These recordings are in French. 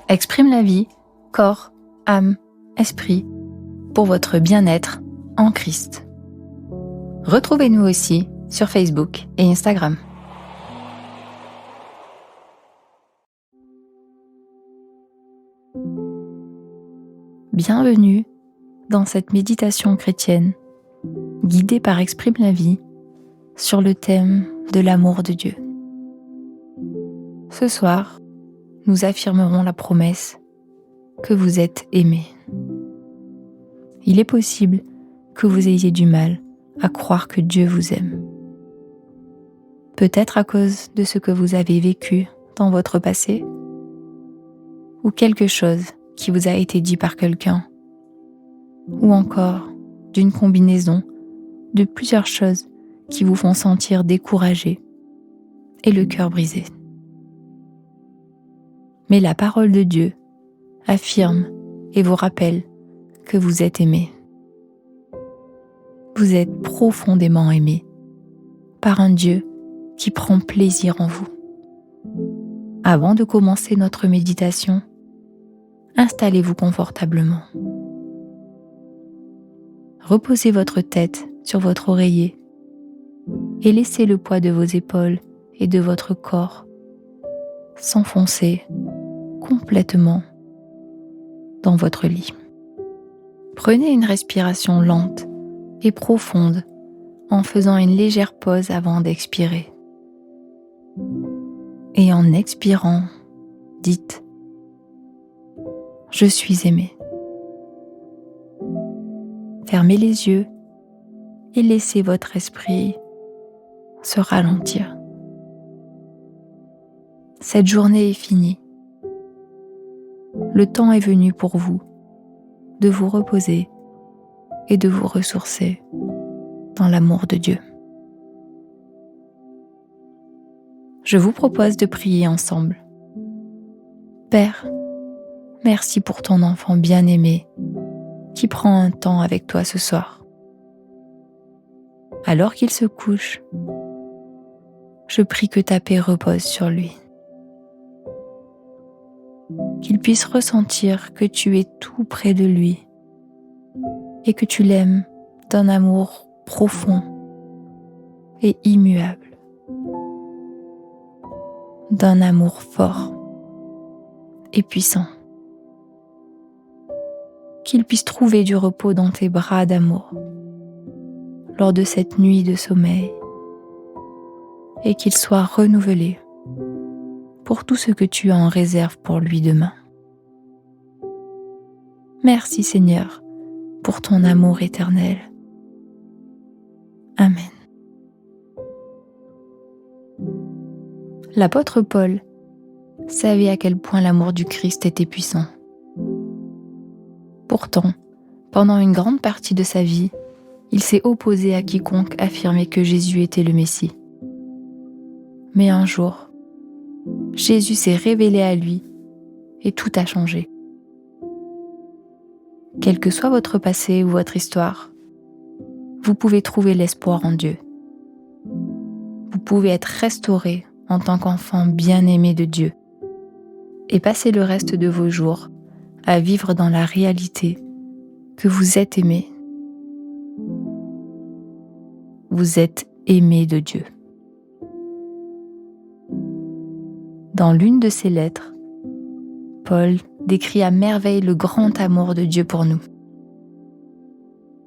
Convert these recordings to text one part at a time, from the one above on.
Exprime la vie, corps, âme, esprit, pour votre bien-être en Christ. Retrouvez-nous aussi sur Facebook et Instagram. Bienvenue dans cette méditation chrétienne, guidée par Exprime la vie, sur le thème de l'amour de Dieu. Ce soir, nous affirmerons la promesse que vous êtes aimés. Il est possible que vous ayez du mal à croire que Dieu vous aime. Peut-être à cause de ce que vous avez vécu dans votre passé, ou quelque chose qui vous a été dit par quelqu'un, ou encore d'une combinaison de plusieurs choses qui vous font sentir découragé et le cœur brisé. Mais la parole de Dieu affirme et vous rappelle que vous êtes aimés. Vous êtes profondément aimés par un Dieu qui prend plaisir en vous. Avant de commencer notre méditation, installez-vous confortablement. Reposez votre tête sur votre oreiller et laissez le poids de vos épaules et de votre corps s'enfoncer complètement dans votre lit. Prenez une respiration lente et profonde en faisant une légère pause avant d'expirer. Et en expirant, dites « Je suis aimé ». Fermez les yeux et laissez votre esprit se ralentir. Cette journée est finie. Le temps est venu pour vous de vous reposer et de vous ressourcer dans l'amour de Dieu. Je vous propose de prier ensemble. Père, merci pour ton enfant bien-aimé qui prend un temps avec toi ce soir. Alors qu'il se couche, je prie que ta paix repose sur lui. Qu'il puisse ressentir que tu es tout près de lui et que tu l'aimes d'un amour profond et immuable, d'un amour fort et puissant. Qu'il puisse trouver du repos dans tes bras d'amour lors de cette nuit de sommeil et qu'il soit renouvelé pour tout ce que tu as en réserve pour lui demain. Merci Seigneur pour ton amour éternel. Amen. L'apôtre Paul savait à quel point l'amour du Christ était puissant. Pourtant, pendant une grande partie de sa vie, il s'est opposé à quiconque affirmait que Jésus était le Messie. Mais un jour, Jésus s'est révélé à lui et tout a changé. Quel que soit votre passé ou votre histoire, vous pouvez trouver l'espoir en Dieu. Vous pouvez être restauré en tant qu'enfant bien-aimé de Dieu et passer le reste de vos jours à vivre dans la réalité que vous êtes aimé. Vous êtes aimé de Dieu. Dans l'une de ses lettres, Paul décrit à merveille le grand amour de Dieu pour nous.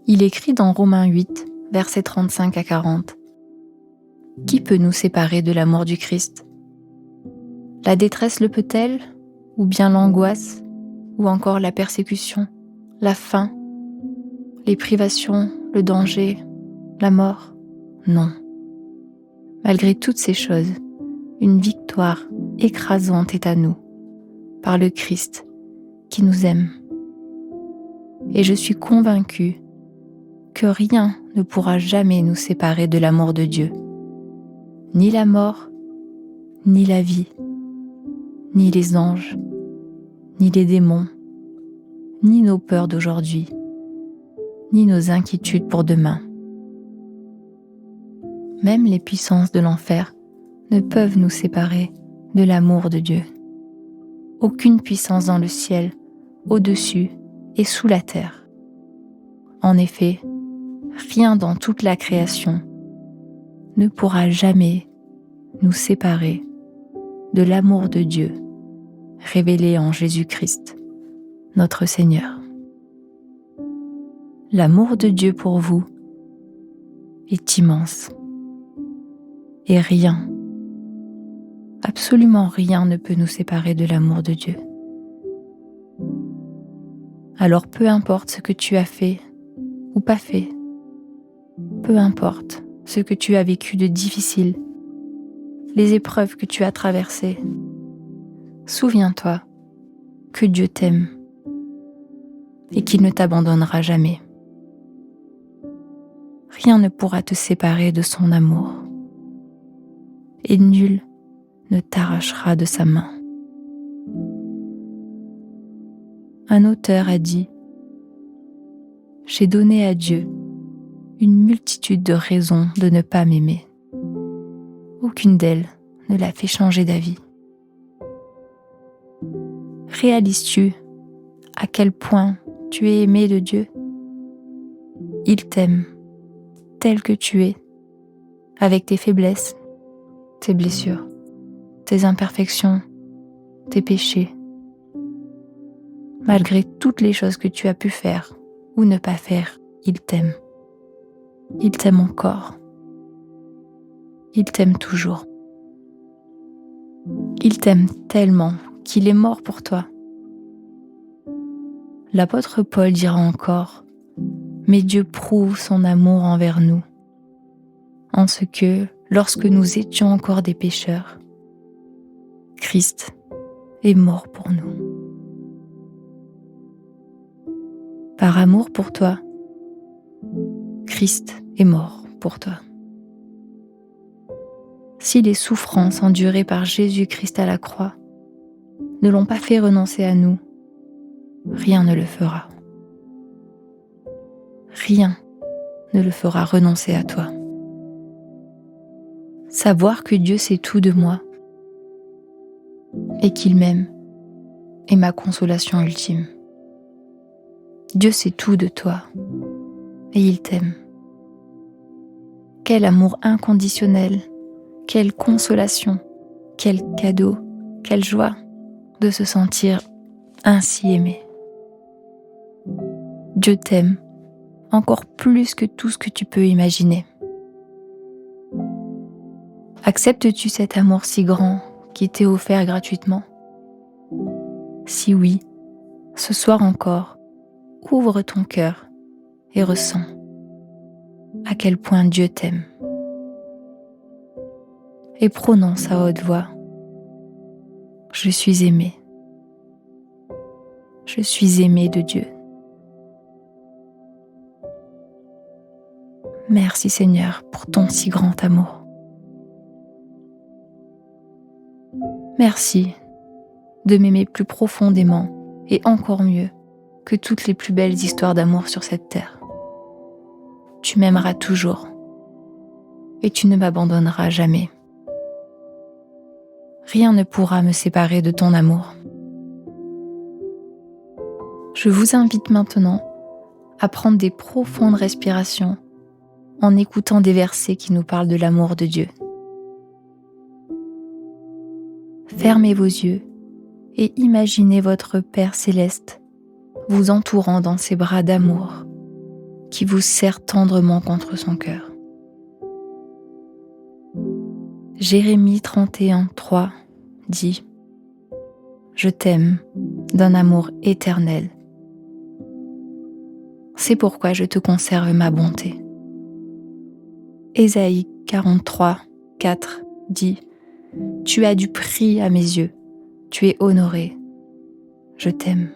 Il écrit dans Romains 8, versets 35 à 40. « Qui peut nous séparer de l'amour du Christ ? La détresse le peut-elle ? Ou bien l'angoisse ? Ou encore la persécution, la faim, les privations, le danger, la mort ? Non. Malgré toutes ces choses, une victoire écrasante est à nous, par le Christ qui nous aime. Et je suis convaincue que rien ne pourra jamais nous séparer de l'amour de Dieu. Ni la mort, ni la vie, ni les anges, ni les démons, ni nos peurs d'aujourd'hui, ni nos inquiétudes pour demain. Même les puissances de l'enfer ne peuvent nous séparer de l'amour de Dieu. aucune puissance dans le ciel, au-dessus et sous la terre. En effet, rien dans toute la création ne pourra jamais nous séparer de l'amour de Dieu révélé en Jésus-Christ, notre Seigneur. L'amour de Dieu pour vous est immense et rien, absolument rien ne peut nous séparer de l'amour de Dieu. Alors peu importe ce que tu as fait ou pas fait, peu importe ce que tu as vécu de difficile, les épreuves que tu as traversées, souviens-toi que Dieu t'aime et qu'il ne t'abandonnera jamais. Rien ne pourra te séparer de son amour et nul ne t'arrachera de sa main. Un auteur a dit « J'ai donné à Dieu une multitude de raisons de ne pas m'aimer. Aucune d'elles ne l'a fait changer d'avis. » Réalises-tu à quel point tu es aimé de Dieu? Il t'aime tel que tu es, avec tes faiblesses, tes blessures, tes imperfections, tes péchés. Malgré toutes les choses que tu as pu faire ou ne pas faire, il t'aime. Il t'aime encore. Il t'aime toujours. Il t'aime tellement qu'il est mort pour toi. L'apôtre Paul dira encore « Mais Dieu prouve son amour envers nous, en ce que, lorsque nous étions encore des pécheurs, Christ est mort pour nous. » Par amour pour toi, Christ est mort pour toi. Si les souffrances endurées par Jésus-Christ à la croix ne l'ont pas fait renoncer à nous, rien ne le fera. Rien ne le fera renoncer à toi. Savoir que Dieu sait tout de moi et qu'il m'aime est ma consolation ultime. Dieu sait tout de toi et il t'aime. Quel amour inconditionnel, quelle consolation, quel cadeau, quelle joie de se sentir ainsi aimé. Dieu t'aime encore plus que tout ce que tu peux imaginer. Acceptes-tu cet amour si grand qui t'est offert gratuitement? Si oui, ce soir encore, ouvre ton cœur et ressens à quel point Dieu t'aime. Et prononce à haute voix « Je suis aimé. Je suis aimé de Dieu. » Merci Seigneur pour ton si grand amour. Merci de m'aimer plus profondément et encore mieux que toutes les plus belles histoires d'amour sur cette terre. Tu m'aimeras toujours et tu ne m'abandonneras jamais. Rien ne pourra me séparer de ton amour. Je vous invite maintenant à prendre des profondes respirations en écoutant des versets qui nous parlent de l'amour de Dieu. Fermez vos yeux et imaginez votre Père céleste vous entourant dans ses bras d'amour qui vous serre tendrement contre son cœur. Jérémie 31:3 dit « Je t'aime d'un amour éternel. C'est pourquoi je te conserve ma bonté. » Ésaïe 43:4 dit « Tu as du prix à mes yeux, tu es honoré, je t'aime. »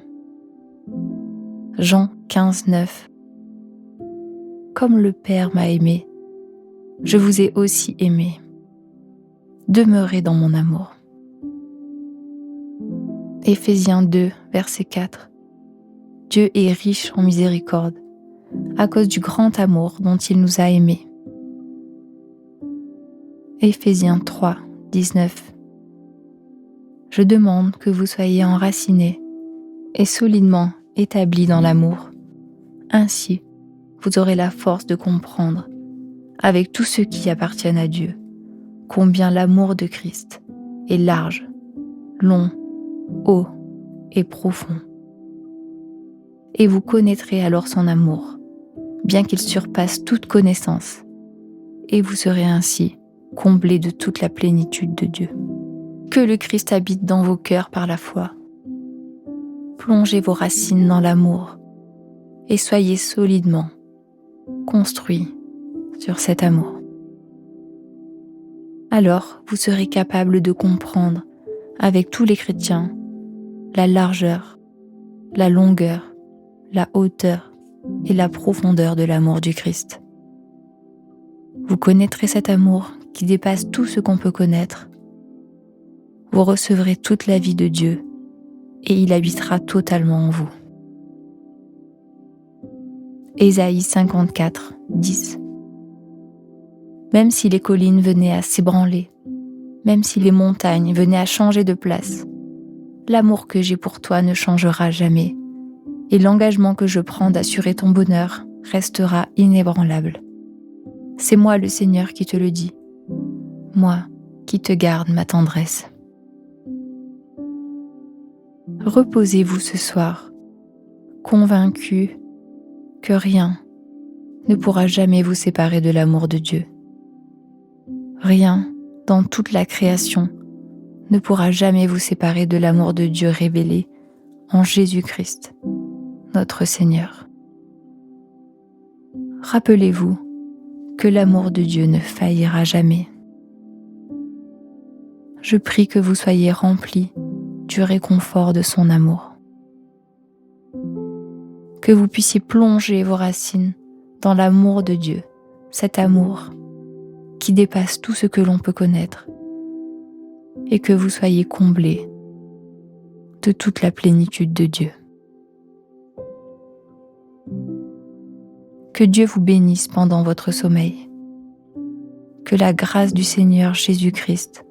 Jean 15:9 Comme le Père m'a aimé, je vous ai aussi aimé. Demeurez dans mon amour. Éphésiens 2, verset 4 Dieu est riche en miséricorde, à cause du grand amour dont il nous a aimés. Éphésiens 3, 19 je demande que vous soyez enracinés et solidement établis dans l'amour. Ainsi, vous aurez la force de comprendre, avec tous ceux qui appartiennent à Dieu, combien l'amour de Christ est large, long, haut et profond. Et vous connaîtrez alors son amour, bien qu'il surpasse toute connaissance, et vous serez ainsi comblés de toute la plénitude de Dieu. Que le Christ habite dans vos cœurs par la foi. Plongez vos racines dans l'amour et soyez solidement construits sur cet amour. Alors, vous serez capable de comprendre avec tous les chrétiens la largeur, la longueur, la hauteur et la profondeur de l'amour du Christ. Vous connaîtrez cet amour qui dépasse tout ce qu'on peut connaître. Vous recevrez toute la vie de Dieu et il habitera totalement en vous. Ésaïe 54, 10. Même si les collines venaient à s'ébranler, même si les montagnes venaient à changer de place, l'amour que j'ai pour toi ne changera jamais, et l'engagement que je prends d'assurer ton bonheur restera inébranlable. C'est moi le Seigneur qui te le dis, moi qui te garde ma tendresse. Reposez-vous ce soir, convaincus que rien ne pourra jamais vous séparer de l'amour de Dieu. Rien dans toute la création ne pourra jamais vous séparer de l'amour de Dieu révélé en Jésus-Christ, notre Seigneur. Rappelez-vous que l'amour de Dieu ne faillira jamais. Je prie que vous soyez remplis du réconfort de son amour. Que vous puissiez plonger vos racines dans l'amour de Dieu, cet amour qui dépasse tout ce que l'on peut connaître, et que vous soyez comblés de toute la plénitude de Dieu. Que Dieu vous bénisse pendant votre sommeil. Que la grâce du Seigneur Jésus-Christ,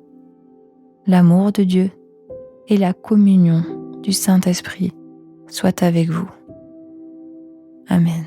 l'amour de Dieu et la communion du Saint-Esprit soient avec vous. Amen.